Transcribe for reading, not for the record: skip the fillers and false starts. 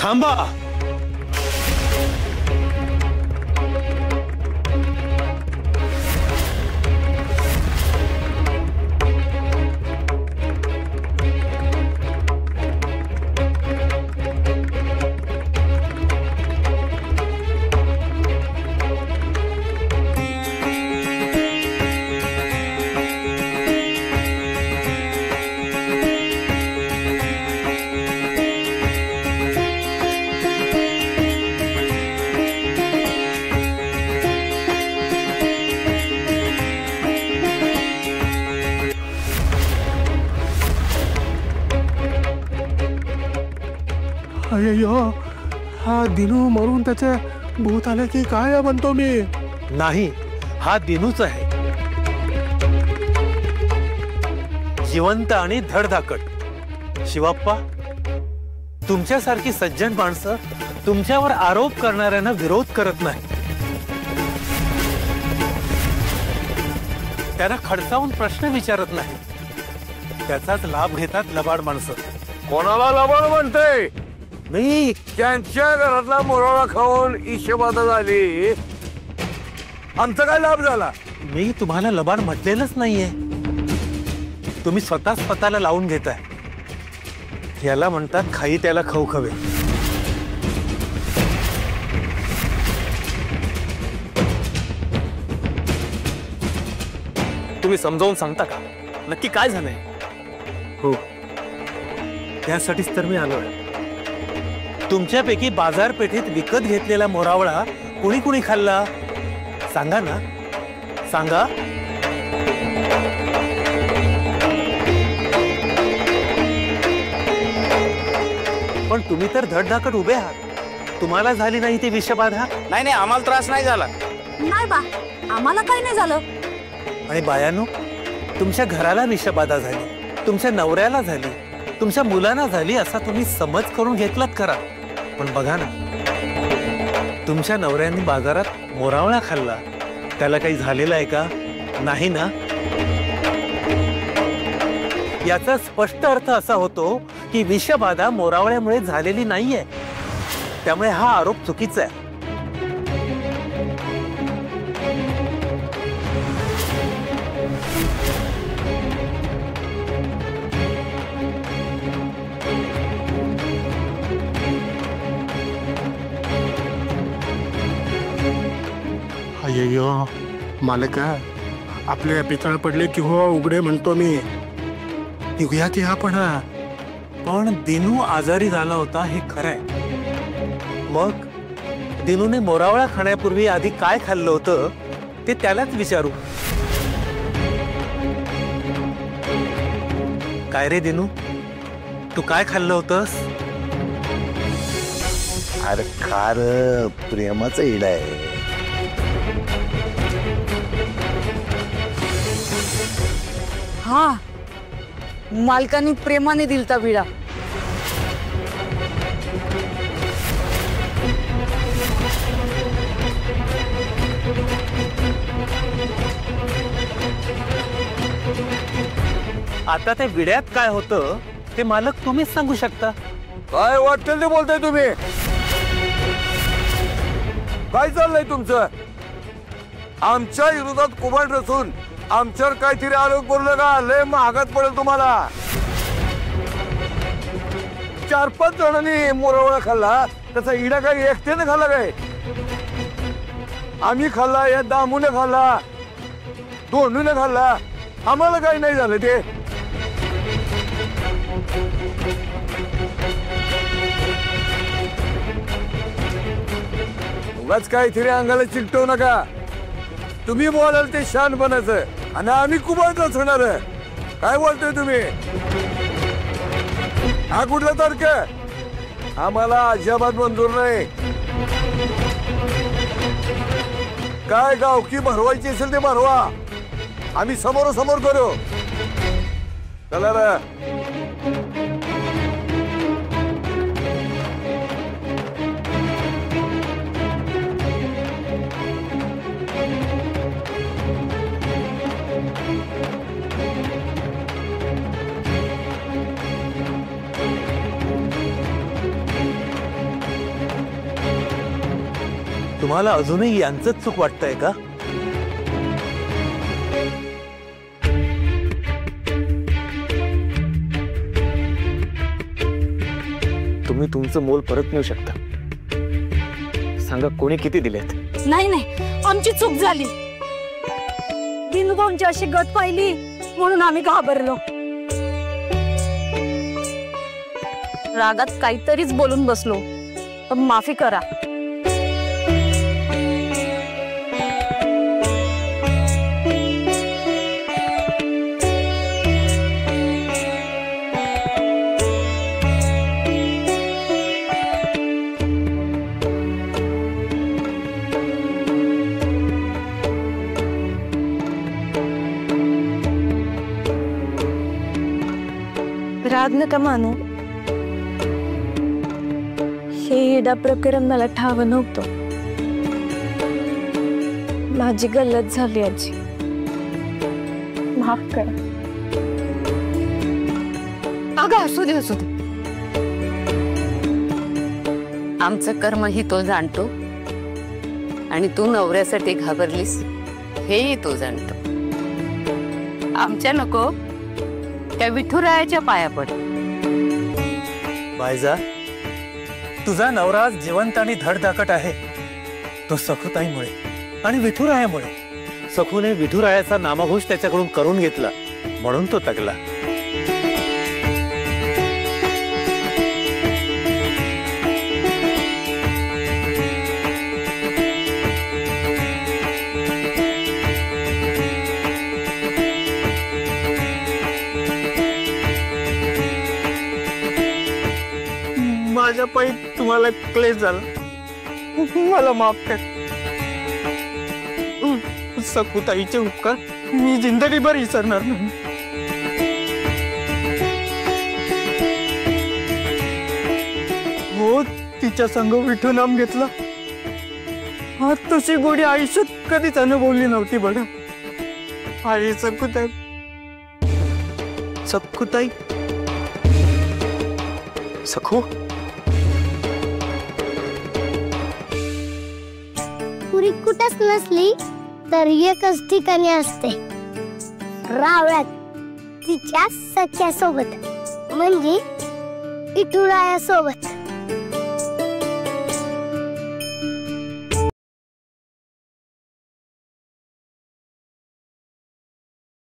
थांबा. अय्यो, हा दिनू मरून त्याचे भूत आले की काय म्हणतो मी? नाही, हा दिनूच आहे. जिवंत आणि धडधाकट. शिवाप्पा, तुमच्यासारखी सज्जन माणसं तुमच्यावर आरोप करणाऱ्यांना विरोध करत नाही. त्यांना खडसावून प्रश्न विचारत नाही. त्याचाच लाभ घेतात लबाड माणसं. कोणाला लबाड म्हणते? मी त्यांच्या घरातला मोराळा खाऊन ईशबाधा झाली. आमचा काय लाभ झाला? मी तुम्हाला लबाड म्हटलेलंच नाहीये. तुम्ही स्वतःला लावून घेताय. याला म्हणतात खाई त्याला खाऊ खवे. तुम्ही समजावून सांगता का नक्की काय झालंय? हो, त्यासाठीच तर मी आलोय. तुमच्यापैकी बाजारपेठेत विकत घेतलेला मोरावळा कुणी कुणी खाल्ला सांगा ना, सांगा. पण तुम्ही तर धडधाकट उभे आहात. तुम्हाला झाली नाही ती विषबाधा? नाही नाही, आम्हाला त्रास नाही झाला. नाही बा, आम्हाला काही नाही झालं. आणि बायानो, तुमच्या घराला विषबाधा झाली, तुमच्या नवऱ्याला झाली, तुमच्या मुलांना झाली असा तुम्ही समज करून घेतलात करा. पण बघा ना, तुमच्या नवऱ्यांनी बाजारात मोरावळा खाल्ला, त्याला काही झालेलं आहे का? नाही ना. याचा स्पष्ट अर्थ असा होतो की विषबाधा मोरावळ्यामुळे झालेली नाहीये. त्यामुळे हा आरोप चुकीचा आहे. अय्यो मालका, आपले पितळ पडले की हो उघडे म्हणतो मी. निघूयात आपण. पण दिनू आजारी झाला होता हे खरंय. मग दिनूने मोरावळा खाण्यापूर्वी आधी काय खाल्लं होतं ते त्यालाच विचारू. काय रे दिनू, तू काय खाल्लं होतंस? अरे खार प्रेमाचं इड आहे. हा, मालकानी प्रेमाने दिलता विडा. आता ते विड्यात काय होतं ते मालक तुम्हीच सांगू शकता. काय वाटतं ते बोलताय तुम्ही? काय चाललंय तुमचं? आमच्या विरोधात कुभांड रचून आमच्यावर काहीतरी आरोप करू नका. लय महागात पडेल तुम्हाला. 4-5 जणांनी मोरावळा खाल्ला, त्याचा इडा काही एकट्याने खाल्ला काय? आम्ही खाल्ला, या दामूने खाल्ला, दोन्हीने खाल्ला. आम्हाला काही नाही झालं ते. उगाच काहीतरी अंगाला चिकटवू नका. तुम्ही बोलाल ते शानपणाचं आणि आम्ही कुबाडच होणार. काय बोलतोय तुम्ही? हा कुठला तर्क? आम्हाला अजिबात मंजूर नाही. काय गावकी भरवायची असेल ते भरवा. आम्ही समोरासमोर करू. चला रे. तुम्हाला अजूनही यांचंच चूक वाटतंय का? तुम्ही तुमचं मोल परत नेऊ शकता. सांगा कोणी किती दिलेत? नाही नाही, आमची चूक झाली. दिनूभाऊंची अशी गत पाहिली म्हणून आम्ही घाबरलो. रागात काहीतरीच बोलून बसलो, पण माफी करा. राग नका मानू. हे येडा प्रकरण मला ठाव नव्हतं. माझी गल्लत झाली आजी, माफ करा. अगं असू दे असू दे. आमचं कर्म ही तो जाणतो आणि तू नवऱ्यासाठी घाबरलीस हेही तो जाणतो. आमच्या नको त्या विठुरायाच्या पाया पड. बायजा, तुझा नवरा जिवंत आणि धडधाकट आहे. तो सखुताईमुळे आणि विठुरायामुळे. सखूने विठुरायाचा नामघोष त्याच्याकडून करून घेतला म्हणून तो तगला. माझ्या पायी तुम्हाला क्लेश झाला, मला माफ कर. सखुताईचे उपकार मी जिंदगीभर विसरणार नाही. हो, तिच्या संग विठू नाम घेतला. हा तशी गोडी आयुष्यात कधीच अनुभवली नव्हती बघा. आई सखुताई, सखुताई, सखू, पुरी कुठंच नसली तर एकच ठिकाणी असते, रावळात तिच्या सख्या सोबत, म्हणजे विठुराया सोबत.